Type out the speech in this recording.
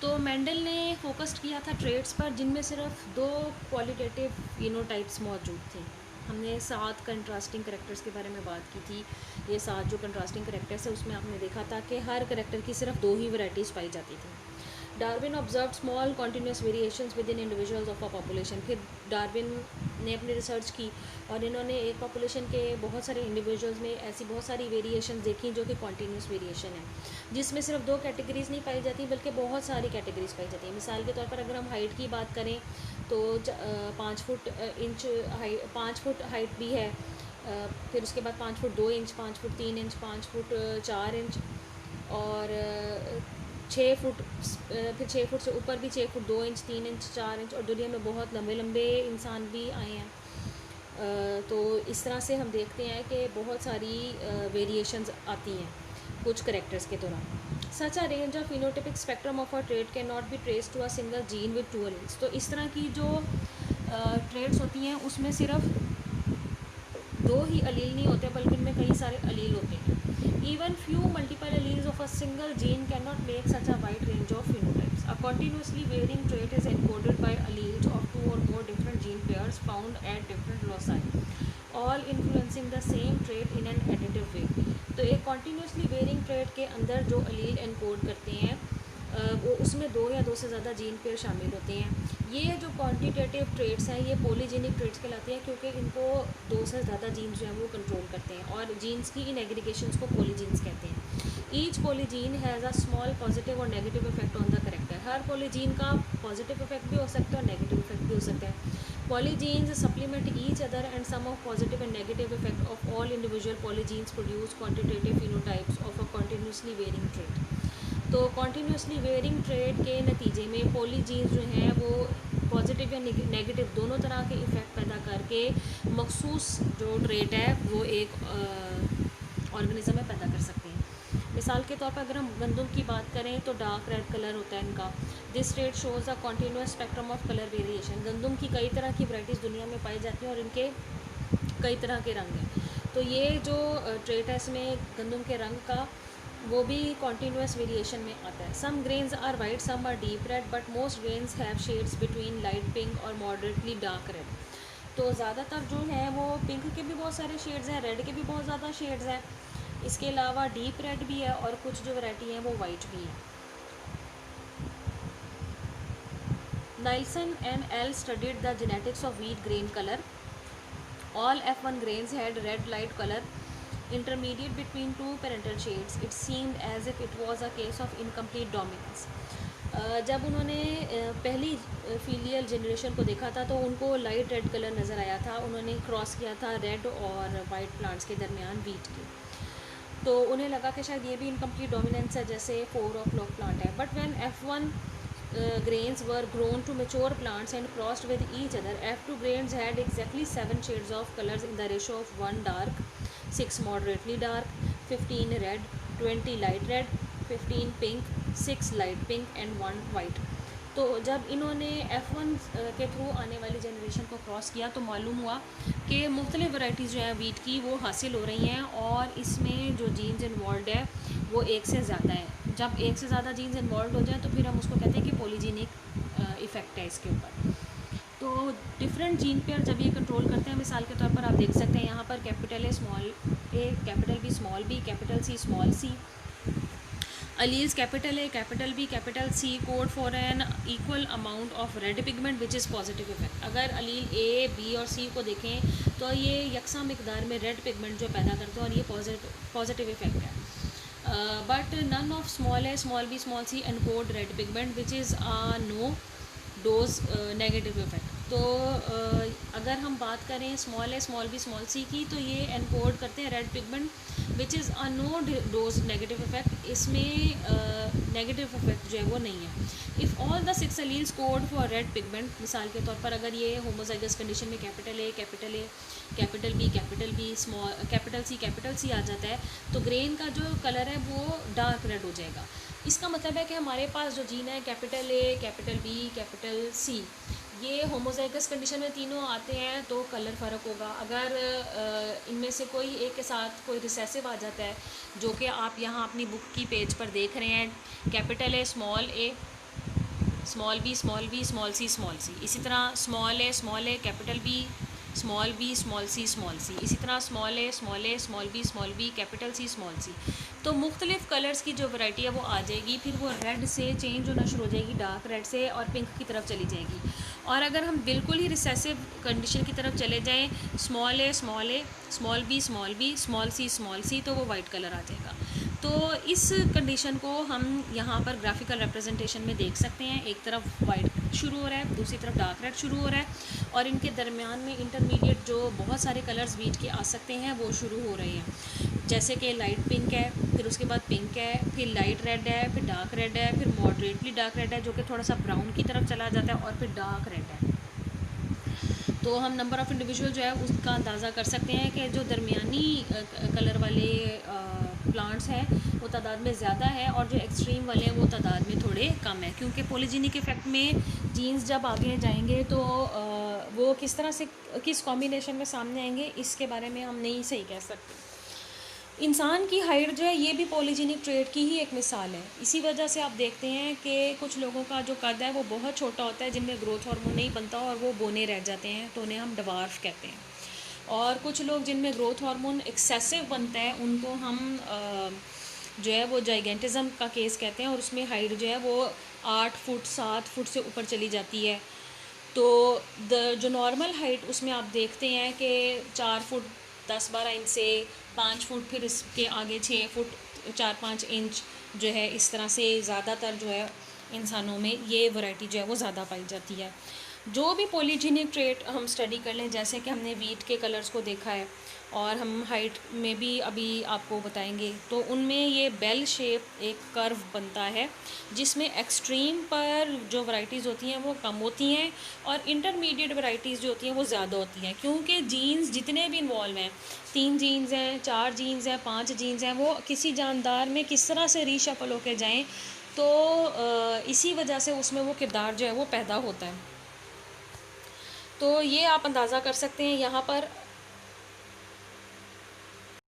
तो मेंडल ने फोकस्ड किया था ट्रेड्स पर जिनमें सिर्फ 2 क्वालिटेटिव फिनोटाइप्स मौजूद थे। हमने 7 कंट्रास्टिंग करेक्टर्स के बारे में बात की थी। ये 7 जो कंट्रास्टिंग करेक्टर्स है उसमें आपने देखा था कि हर करेक्टर की सिर्फ 2 ही वैराइटीज़ पाई जाती थी। Darwin observe small continuous variations with in individuals of a population. फिर डार्विन ने अपनी रिसर्च की और इन्होंने एक पॉपुलेशन के बहुत सारे इंडिविजुअल्स में ऐसी बहुत सारी वेरिएशंस देखी जो कि कॉन्टीन्यूस वेरिएशन है, जिसमें सिर्फ 2 कैटेगरीज नहीं पाई जाती बल्कि बहुत सारी कैटेगरीज पाई जाती हैं। मिसाल के तौर पर अगर हम हाइट की बात करें तो 5 फुट हाइट भी है, फिर उसके बाद 5 foot 2 inch, 5 foot 3 inch, 5 foot 4 inch और 6 फुट, फिर 6 फुट से ऊपर भी 6 फुट 2 इंच, 3 इंच, 4 इंच, और दुनिया में बहुत लंबे लंबे इंसान भी आए हैं। तो इस तरह से हम देखते हैं कि बहुत सारी वेरिएशंस आती हैं कुछ करेक्टर्स के दौरान। Such a range of phenotypic spectrum of a trait can not be trace to a single gene with 2 alleles. तो इस तरह की जो ट्रेड्स होती हैं उसमें सिर्फ 2 ही अलील नहीं होते बल्कि इनमें कई सारे अलील होते हैं। Even few multiple alleles of a single gene cannot make such a wide range of phenotypes. A continuously varying trait is encoded by alleles of 2 or more different gene pairs found at different loci, all influencing the same trait in an additive way. तो एक continuously varying trait के अंदर जो allele encode करते हैं वो उसमें 2 या 2 से ज़्यादा जीन पेयर शामिल होते हैं। ये जो क्वांटिटेटिव ट्रेड्स हैं ये पॉलीजेनिक ट्रेड्स कहलाते हैं क्योंकि इनको 2 से ज़्यादा जीन्स जो हैं वो कंट्रोल करते हैं और जीन्स की इन एग्रीगेशंस को पॉलीजीन्स कहते हैं। Each polygene has a small positive और negative effect on the character. हर पॉलीजीन का पॉजिटिव इफेक्ट भी हो सकता है और नेगेटिव इफेक्ट भी हो सकता है। Polygenes supplement each other and sum of positive and negative effect of all individual polygenes produce quantitative phenotypes of a continuously varying trait. तो कॉन्टीन्यूसली वेरिंग ट्रेड के नतीजे में पॉलीजीन्स जो हैं वो पॉजिटिव या नेगेटिव दोनों तरह के इफ़ेक्ट पैदा करके मखसूस जो ट्रेट है वो एक ऑर्गेनिज्म में पैदा कर सकते हैं। मिसाल के तौर पर अगर हम गंदम की बात करें तो डार्क रेड कलर होता है इनका। This trait shows a continuous spectrum of colour variation. गंदम की कई तरह की वैराइटीज़ दुनिया में पाई जाती हैं और इनके कई तरह के रंग हैं। तो ये जो ट्रेट है इसमें गंदम के रंग का वो भी कॉन्टीन्यूस वेरिएशन में आता है। Some grains are white, some are deep red, but most grains have shades between light pink और मॉडरेटली डार्क रेड। तो ज़्यादातर जो है वो पिंक के भी बहुत सारे शेड्स हैं, रेड के भी बहुत ज़्यादा शेड्स हैं, इसके अलावा डीप रेड भी है और कुछ जो वैरायटी है वो वाइट भी है। Nilsson and Ehle studied the genetics of wheat grain colour. All F1 grains had red light color intermediate between 2 parental shades. It seemed as if it was a case of incomplete dominance. जब उन्होंने पहली filial generation को देखा था तो उनको light red colour नज़र आया था। उन्होंने क्रॉस किया था रेड और वाइट प्लांट्स के दरमियान वीट के, तो उन्हें लगा कि शायद ये भी इनकम्प्लीट डोमिनेंस है जैसे 4 ऑफ लॉक प्लांट है। But when F1 grains were grown to mature plants and crossed with each other, F2 grains had exactly 7 shades of colors in the ratio of 1 dark, 6 moderately dark, 15 red, 20 light red, 15 pink, 6 light pink and 1 white. तो जब इन्होंने F1 के through आने वाली generation को cross किया तो मालूम हुआ कि मुख्तलिफ वैराइटीज़ जो है वीट की वो हासिल हो रही हैं और इसमें जो जीन्स इन्वॉल्व है वो एक से ज़्यादा है। जब एक से ज़्यादा जीन्स इन्वॉल्व हो जाए तो फिर हम उसको कहते हैं कि पॉलीजेनिक इफ़ेक्ट है इसके ऊपर। तो डिफरेंट जीन पेयर जब ये कंट्रोल करते हैं, मिसाल के तौर पर आप देख सकते हैं यहाँ पर capital A small A, capital B small B, capital C small C. Alleles capital A, capital B, capital C code for an equal amount of red pigment which is positive effect. अगर allele ए, B और सी को देखें तो ये यकसा मकदार में red pigment जो पैदा करते हैं और ये पॉजिटिव इफेक्ट है। But none of small A, small B, small C encode red pigment which is no dose negative effect. तो अगर हम बात करें small A, small B, small C की तो ये एनकोड करते हैं red pigment which is a no dose negative effect. इसमें नेगेटिव इफेक्ट जो है वो नहीं है। If all the 6 alleles code for red pigment, मिसाल के तौर पर अगर ये होमोजाइगस कंडीशन में capital A, capital B, small capital C आ जाता है तो ग्रेन का जो कलर है वो डार्क रेड हो जाएगा। इसका मतलब है कि हमारे पास जो जीन है capital A, capital B, capital C, ये होमोजाइगस कंडीशन में तीनों आते हैं तो कलर फ़र्क होगा। अगर इनमें से कोई एक के साथ कोई रिसेसिव आ जाता है, जो कि आप यहाँ अपनी बुक की पेज पर देख रहे हैं, capital A, small A, small B small B small C, इसी तरह small A capital B small B small C, इसी तरह small B capital C small C. तो मुख्तलिफ़ कलर्स की जो वैरायटी है वो आ जाएगी, फिर वो रेड से चेंज होना शुरू हो जाएगी, डार्क रेड से, और पिंक की तरफ चली जाएगी। और अगर हम बिल्कुल ही रिसेसिव कंडीशन की तरफ चले जाएँ, स्मॉल बी स्मॉल सी, तो वो वाइट कलर आ जाएगा। तो इस कंडीशन को हम यहाँ पर ग्राफिकल रिप्रेजेंटेशन में देख सकते हैं। एक तरफ वाइट शुरू हो रहा है, दूसरी तरफ डार्क रेड शुरू हो रहा है, और इनके दरमियान में इंटरमीडिएट जो बहुत सारे कलर्स बीच के आ सकते हैं वो शुरू हो रहे हैं। जैसे कि लाइट पिंक है, फिर उसके बाद पिंक है, फिर लाइट रेड है, फिर डार्क रेड है, फिर मॉडरेटली डार्क रेड है जो कि थोड़ा सा ब्राउन की तरफ चला जाता है, और फिर डार्क रेड है। तो हम नंबर ऑफ़ इंडिविजुअल जो है उसका अंदाज़ा कर सकते हैं कि जो दरमियानी कलर वाले प्लांट्स हैं वो तादाद में ज़्यादा है, और जो एक्सट्रीम वाले हैं वो तादाद में थोड़े कम है। क्योंकि पॉलीजेनिक इफ़ेक्ट में जीन्स जब आगे जाएंगे तो वो किस तरह से किस कॉम्बिनेशन में सामने आएंगे इसके बारे में हम नहीं सही कह सकते। इंसान की हाइट जो है ये भी पॉलीजेनिक ट्रेट की ही एक मिसाल है। इसी वजह से आप देखते हैं कि कुछ लोगों का जो कद है वो बहुत छोटा होता है, जिनमें ग्रोथ हार्मोन नहीं बनता और वो बोने रह जाते हैं, तो उन्हें हम डवार्फ कहते हैं। और कुछ लोग जिनमें ग्रोथ हार्मोन एक्सेसिव बनता है उनको हम जो है वो जाइगेंटिज्म का केस कहते हैं, और उसमें हाइट जो है वो 8 फुट 7 फुट से ऊपर चली जाती है। तो जो नॉर्मल हाइट उसमें आप देखते हैं कि 4 फुट 10-12 इंच से 5 फुट, फिर इसके आगे 6 फुट 4-5 इंच जो है, इस तरह से ज़्यादातर जो है इंसानों में ये वैरायटी जो है वो ज़्यादा पाई जाती है। जो भी पॉलीजेनिक ट्रेट हम स्टडी कर लें, जैसे कि हमने वीट के कलर्स को देखा है, और हम हाइट में भी अभी आपको बताएंगे, तो उनमें ये बेल शेप एक कर्व बनता है जिसमें एक्सट्रीम पर जो वैरायटीज़ होती हैं वो कम होती हैं, और इंटरमीडिएट वैरायटीज़ जो होती हैं वो ज़्यादा होती हैं। क्योंकि जीन्स जितने भी इन्वॉल्व हैं, 3 जीन्स हैं, 4 जीन्स हैं, 5 जीन्स हैं, वो किसी जानदार में किस तरह से रीशफल होकर जाएँ, तो इसी वजह से उसमें वो किरदार जो है वो पैदा होता है। तो ये आप अंदाज़ा कर सकते हैं। यहाँ पर